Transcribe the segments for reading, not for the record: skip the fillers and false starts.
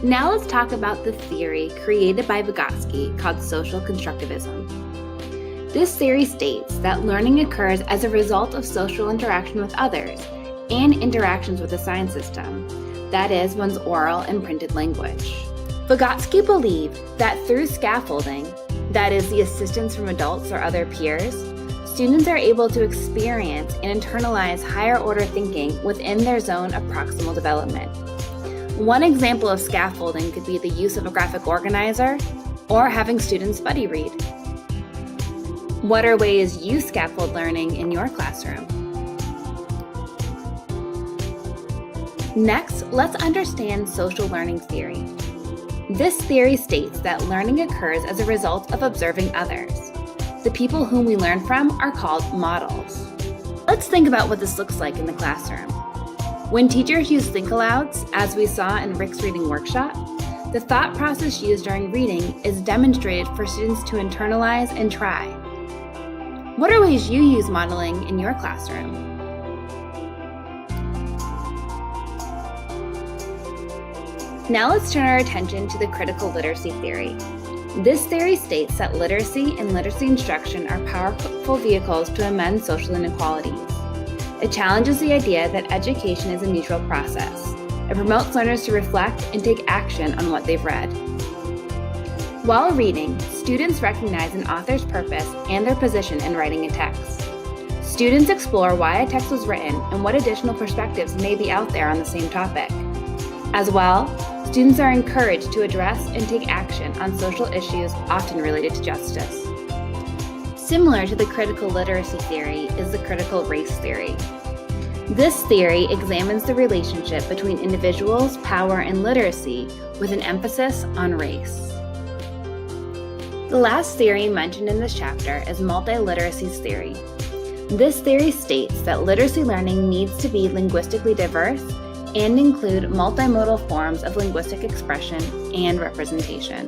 Now let's talk about the theory created by Vygotsky called social constructivism. This theory states that learning occurs as a result of social interaction with others and interactions with the sign system, that is, one's oral and printed language. Vygotsky believed that through scaffolding, that is, the assistance from adults or other peers, students are able to experience and internalize higher order thinking within their zone of proximal development. One example of scaffolding could be the use of a graphic organizer or having students buddy read. What are ways you scaffold learning in your classroom? Next, let's understand social learning theory. This theory states that learning occurs as a result of observing others. The people whom we learn from are called models. Let's think about what this looks like in the classroom. When teachers use think-alouds, as we saw in Rick's reading workshop, the thought process used during reading is demonstrated for students to internalize and try. What are ways you use modeling in your classroom? Now let's turn our attention to the critical literacy theory. This theory states that literacy and literacy instruction are powerful vehicles to amend social inequalities. It challenges the idea that education is a neutral process. It promotes learners to reflect and take action on what they've read. While reading, students recognize an author's purpose and their position in writing a text. Students explore why a text was written and what additional perspectives may be out there on the same topic. As well, students are encouraged to address and take action on social issues often related to justice. Similar to the critical literacy theory is the critical race theory. This theory examines the relationship between individuals, power, and literacy with an emphasis on race. The last theory mentioned in this chapter is multiliteracy's theory. This theory states that literacy learning needs to be linguistically diverse and include multimodal forms of linguistic expression and representation.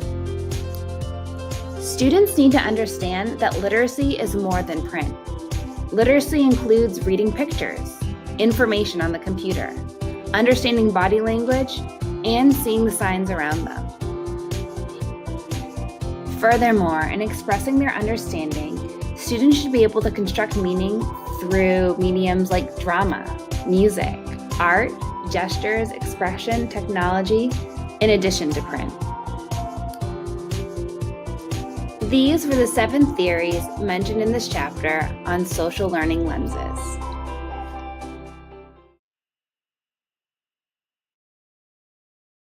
Students need to understand that literacy is more than print. Literacy includes reading pictures, information on the computer, understanding body language, and seeing the signs around them. Furthermore, in expressing their understanding, students should be able to construct meaning through mediums like drama, music, art, gestures, expression, technology, in addition to print. These were the 7 theories mentioned in this chapter on social learning lenses.